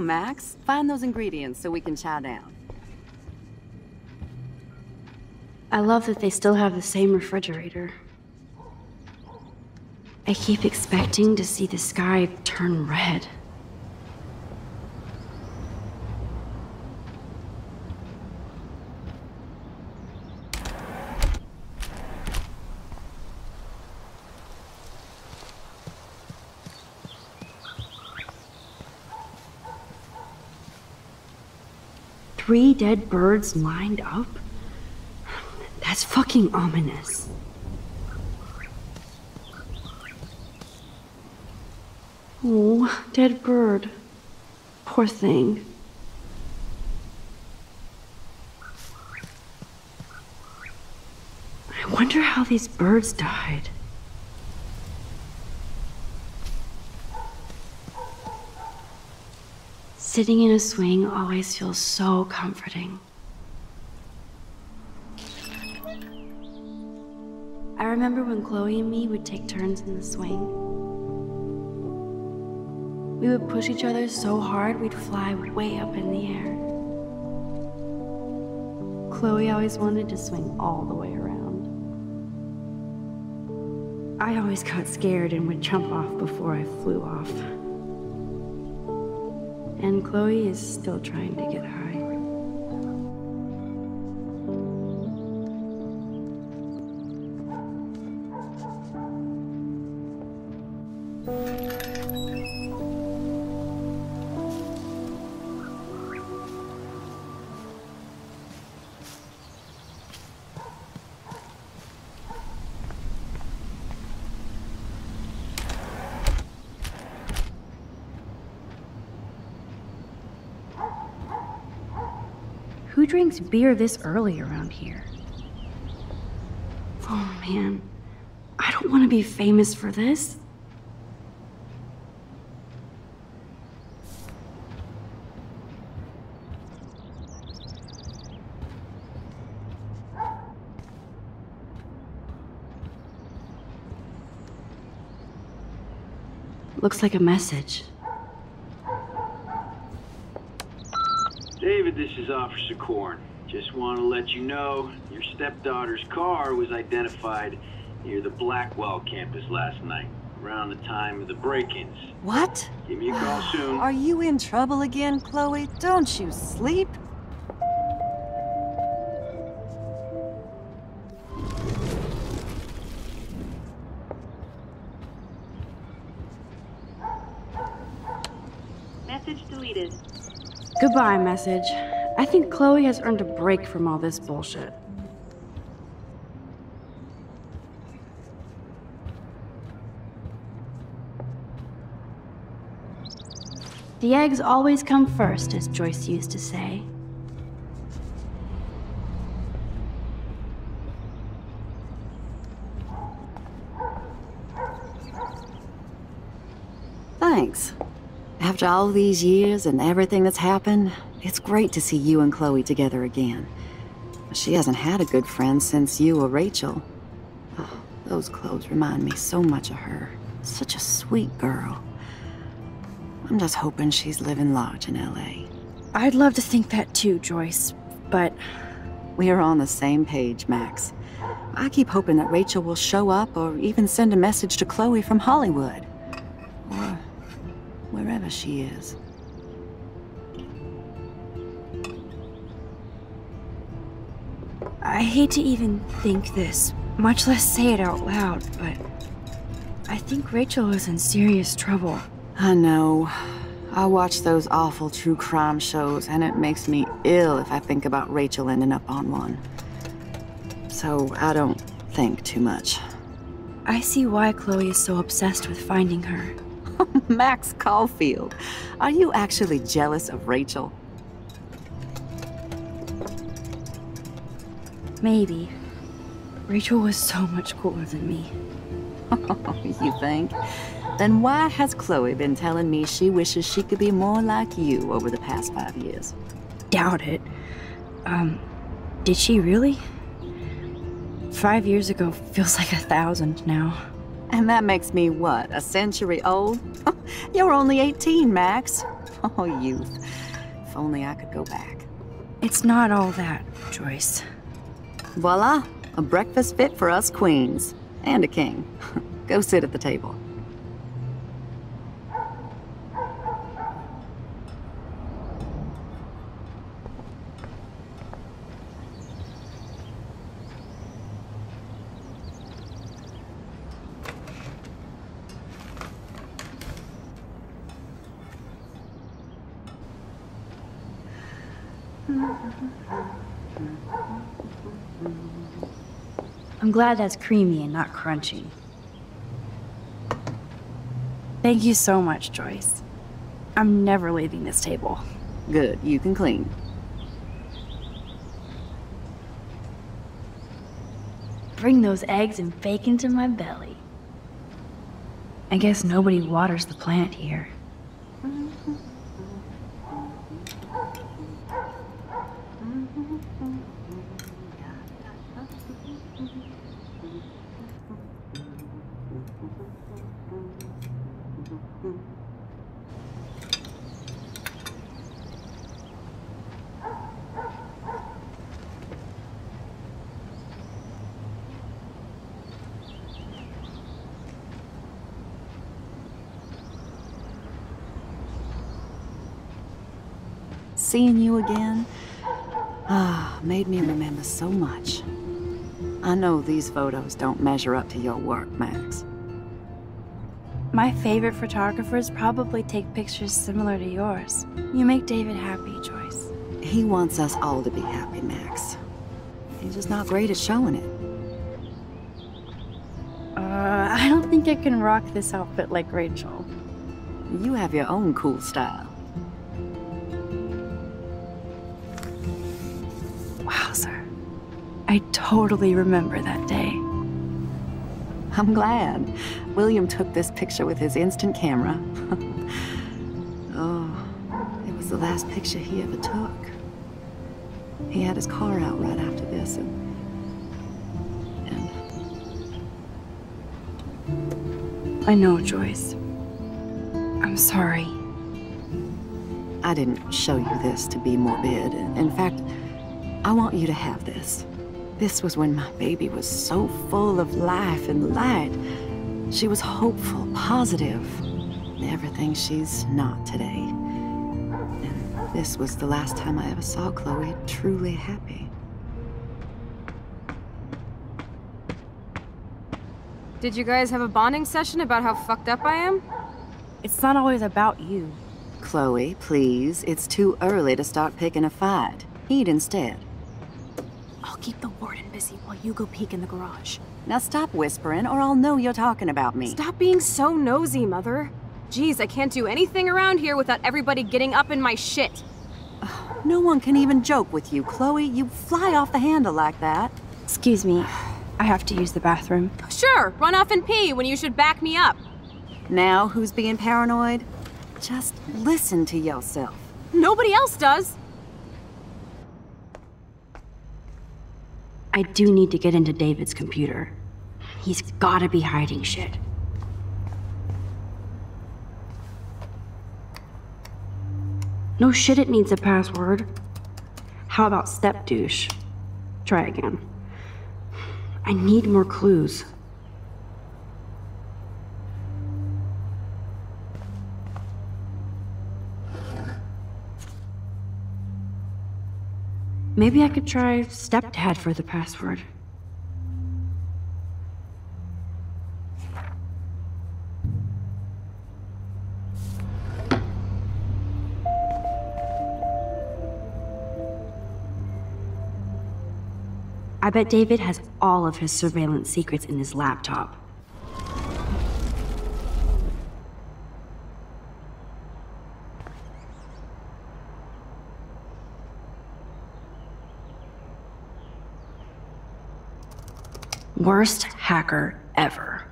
on, Max. Find those ingredients so we can chow down. I love that they still have the same refrigerator. I keep expecting to see the sky turn red. Three dead birds lined up? That's fucking ominous. Oh, dead bird. Poor thing. I wonder how these birds died. Sitting in a swing always feels so comforting. I remember when Chloe and me would take turns in the swing. We would push each other so hard we'd fly way up in the air. Chloe always wanted to swing all the way around. I always got scared and would jump off before I flew off. And Chloe is still trying to get high. Who drinks beer this early around here? Oh man, I don't want to be famous for this. Looks like a message. David, this is Officer Korn. Just want to let you know your stepdaughter's car was identified near the Blackwell campus last night, around the time of the break-ins. What? Give me a call soon. Are you in trouble again, Chloe? Don't you sleep? Message deleted. Goodbye, message. I think Chloe has earned a break from all this bullshit. The eggs always come first, as Joyce used to say. Thanks. After all these years and everything that's happened, it's great to see you and Chloe together again. She hasn't had a good friend since you or Rachel. Oh, those clothes remind me so much of her. Such a sweet girl. I'm just hoping she's living large in LA. I'd love to think that too, Joyce, but... We're on the same page, Max. I keep hoping that Rachel will show up or even send a message to Chloe from Hollywood. Or wherever she is. I hate to even think this, much less say it out loud, but... I think Rachel is in serious trouble. I know. I watch those awful true crime shows, and it makes me ill if I think about Rachel ending up on one. So I don't think too much. I see why Chloe is so obsessed with finding her. Max Caulfield, are you actually jealous of Rachel? Maybe. Rachel was so much cooler than me. You think? Then why has Chloe been telling me she wishes she could be more like you over the past 5 years? Doubt it. Did she really? 5 years ago feels like 1,000 now. And that makes me, what, a century old? You're only 18, Max. Oh, youth. If only I could go back. It's not all that, Joyce. Voila, a breakfast fit for us queens. And a king. Go sit at the table. I'm glad that's creamy and not crunchy. Thank you so much, Joyce. I'm never leaving this table. Good, you can clean. Bring those eggs and bacon to my belly. I guess nobody waters the plant here. Seeing you again, made me remember so much. I know these photos don't measure up to your work, Max. My favorite photographers probably take pictures similar to yours. You make David happy, Joyce. He wants us all to be happy, Max. He's just not great at showing it. I don't think I can rock this outfit like Rachel. You have your own cool style. Wowzer. I totally remember that day. I'm glad. William took this picture with his instant camera. Oh, it was the last picture he ever took. He had his car out right after this, and I know, Joyce. I'm sorry. I didn't show you this to be morbid. In fact, I want you to have this. This was when my baby was so full of life and light. She was hopeful, positive, everything she's not today. And this was the last time I ever saw Chloe truly happy. Did you guys have a bonding session about how fucked up I am? It's not always about you. Chloe, please, it's too early to start picking a fight. Eat instead. I'll keep the warden busy while you go peek in the garage. Now stop whispering, or I'll know you're talking about me. Stop being so nosy, Mother. Geez, I can't do anything around here without everybody getting up in my shit. No one can even joke with you, Chloe. You fly off the handle like that. Excuse me. I have to use the bathroom. Sure, run off and pee when you should back me up. Now who's being paranoid? Just listen to yourself. Nobody else does. I do need to get into David's computer. He's gotta be hiding shit. No shit, it needs a password. How about step douche? Try again. I need more clues. Maybe I could try stepdad for the password. I bet David has all of his surveillance secrets in his laptop. Worst hacker ever.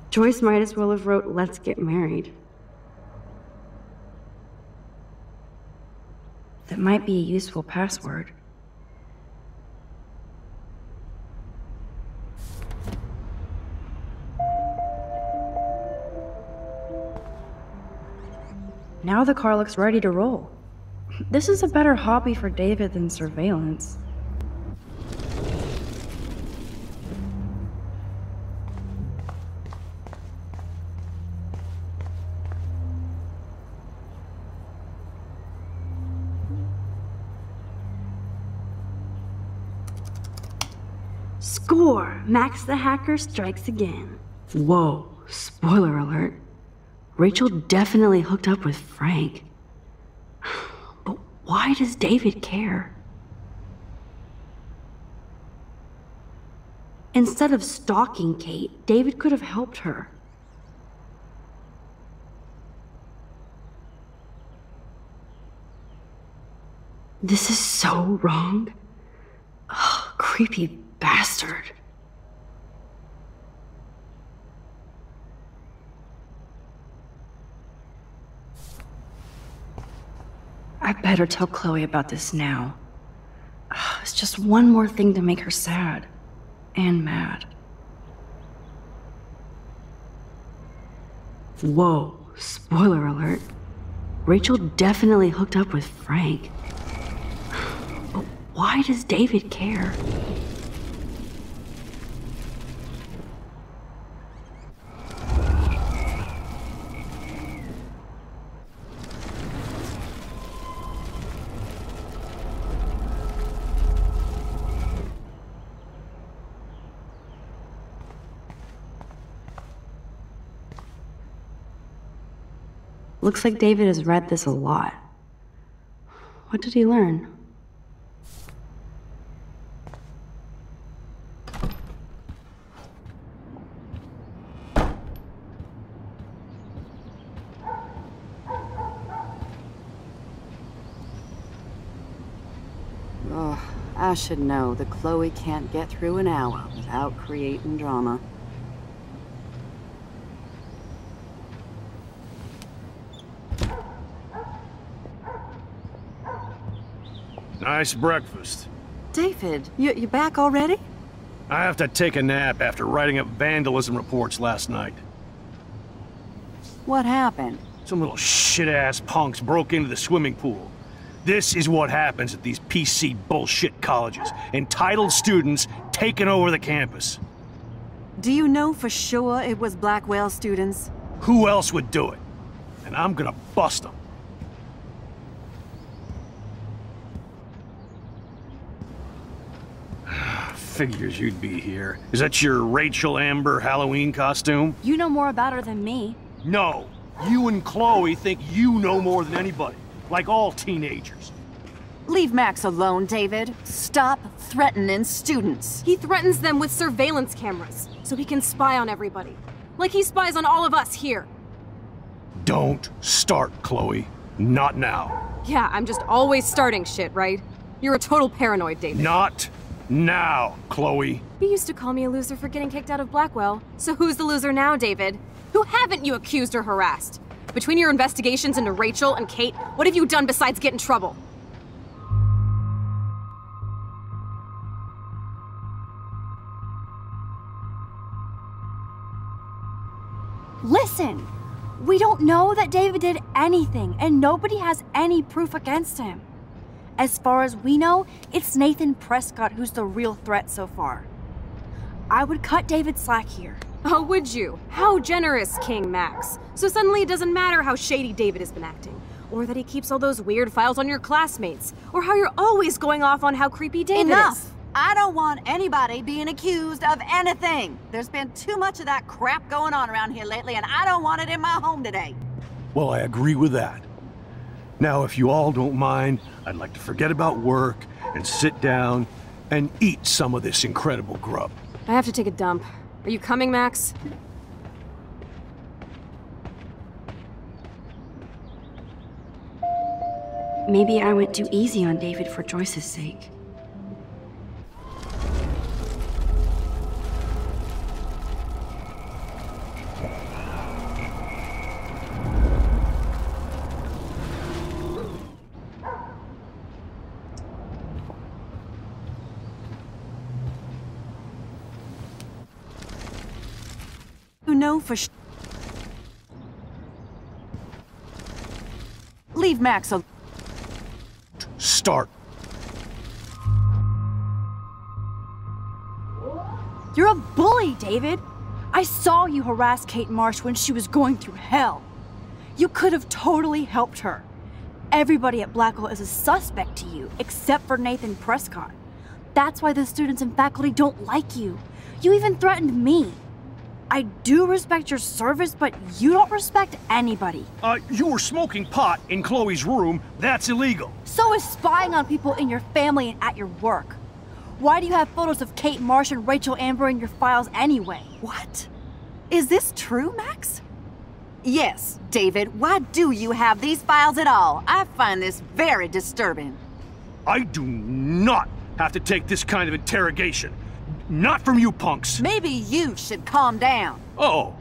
Joyce might as well have wrote, "Let's get married." That might be a useful password. Now the car looks ready to roll. This is a better hobby for David than surveillance. Score! Max the hacker strikes again. Whoa, spoiler alert. Rachel definitely hooked up with Frank. But why does David care? Instead of stalking Kate, David could have helped her. This is so wrong. Ugh, creepy bastard. I better tell Chloe about this now. It's just one more thing to make her sad and mad. Whoa, spoiler alert. Rachel definitely hooked up with Frank. But why does David care? Looks like David has read this a lot. What did he learn? Oh, I should know that Chloe can't get through an hour without creating drama. Nice breakfast. David, you back already? I have to take a nap after writing up vandalism reports last night. What happened? Some little shit-ass punks broke into the swimming pool. This is what happens at these PC bullshit colleges. Entitled students taking over the campus. Do you know for sure it was Blackwell students? Who else would do it? And I'm gonna bust them. Figures you'd be here. Is that your Rachel Amber Halloween costume? You know more about her than me. No. You and Chloe think you know more than anybody. Like all teenagers. Leave Max alone, David. Stop threatening students. He threatens them with surveillance cameras, so he can spy on everybody. Like he spies on all of us here. Don't start, Chloe. Not now. Yeah, I'm just always starting shit, right? You're a total paranoid, David. Not now, Chloe. You used to call me a loser for getting kicked out of Blackwell. So who's the loser now, David? Who haven't you accused or harassed? Between your investigations into Rachel and Kate, what have you done besides get in trouble? Listen! We don't know that David did anything, and nobody has any proof against him. As far as we know, it's Nathan Prescott who's the real threat so far. I would cut David slack here. Oh, would you? How generous, King Max. So suddenly it doesn't matter how shady David has been acting, or that he keeps all those weird files on your classmates, or how you're always going off on how creepy David Enough! is. I don't want anybody being accused of anything. There's been too much of that crap going on around here lately, and I don't want it in my home today. Well, I agree with that. Now, if you all don't mind, I'd like to forget about work and sit down and eat some of this incredible grub. I have to take a dump. Are you coming, Max? Maybe I went too easy on David for Joyce's sake. You know for Leave Max alone. Start. You're a bully, David. I saw you harass Kate Marsh when she was going through hell. You could have totally helped her. Everybody at Blackwell is a suspect to you, except for Nathan Prescott. That's why the students and faculty don't like you. You even threatened me. I do respect your service, but you don't respect anybody. You were smoking pot in Chloe's room. That's illegal. So is spying on people in your family and at your work. Why do you have photos of Kate Marsh and Rachel Amber in your files anyway? What? Is this true, Max? Yes, David. Why do you have these files at all? I find this very disturbing. I do not have to take this kind of interrogation. Not from you punks. Maybe you should calm down. Oh,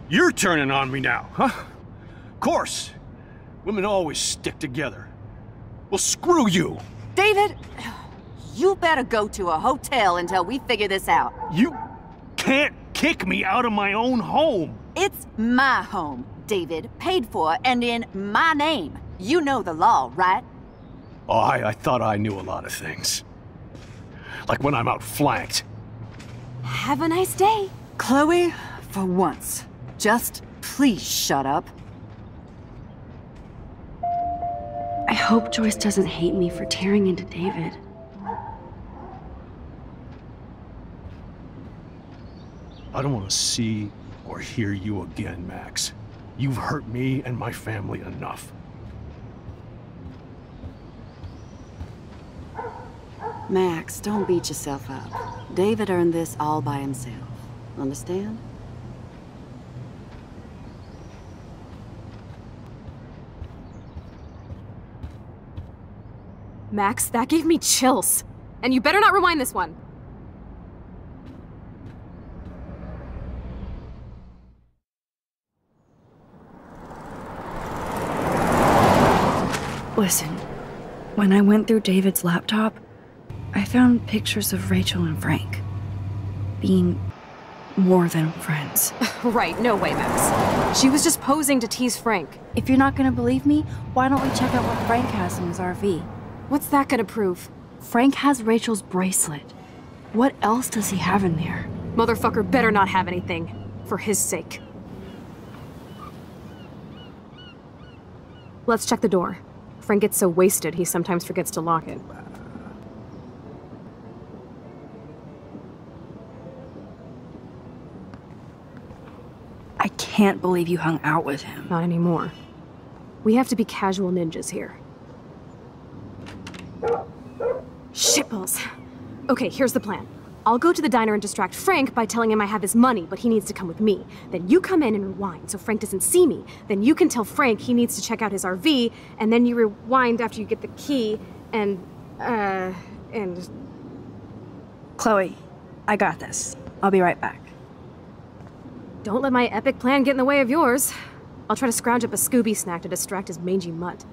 you're turning on me now, huh? Of course. Women always stick together. Well, screw you. David, you better go to a hotel until we figure this out. You can't kick me out of my own home. It's my home, David. Paid for and in my name. You know the law, right? Oh, I thought I knew a lot of things. Like when I'm outflanked. Have a nice day. Chloe, for once, just please shut up. I hope Joyce doesn't hate me for tearing into David. I don't want to see or hear you again, Max. You've hurt me and my family enough. Max, don't beat yourself up. David earned this all by himself. Understand? Max, that gave me chills. And you better not rewind this one. Listen, when I went through David's laptop, I found pictures of Rachel and Frank being more than friends. Right, no way, Max. She was just posing to tease Frank. If you're not gonna believe me, why don't we check out what Frank has in his RV? What's that gonna prove? Frank has Rachel's bracelet. What else does he have in there? Motherfucker better not have anything. For his sake. Let's check the door. Frank gets so wasted, he sometimes forgets to lock it. I can't believe you hung out with him. Not anymore. We have to be casual ninjas here. Shitballs. Okay, here's the plan. I'll go to the diner and distract Frank by telling him I have his money, but he needs to come with me. Then you come in and rewind so Frank doesn't see me. Then you can tell Frank he needs to check out his RV, and then you rewind after you get the key, and... Chloe, I got this. I'll be right back. Don't let my epic plan get in the way of yours. I'll try to scrounge up a Scooby snack to distract his mangy mutt.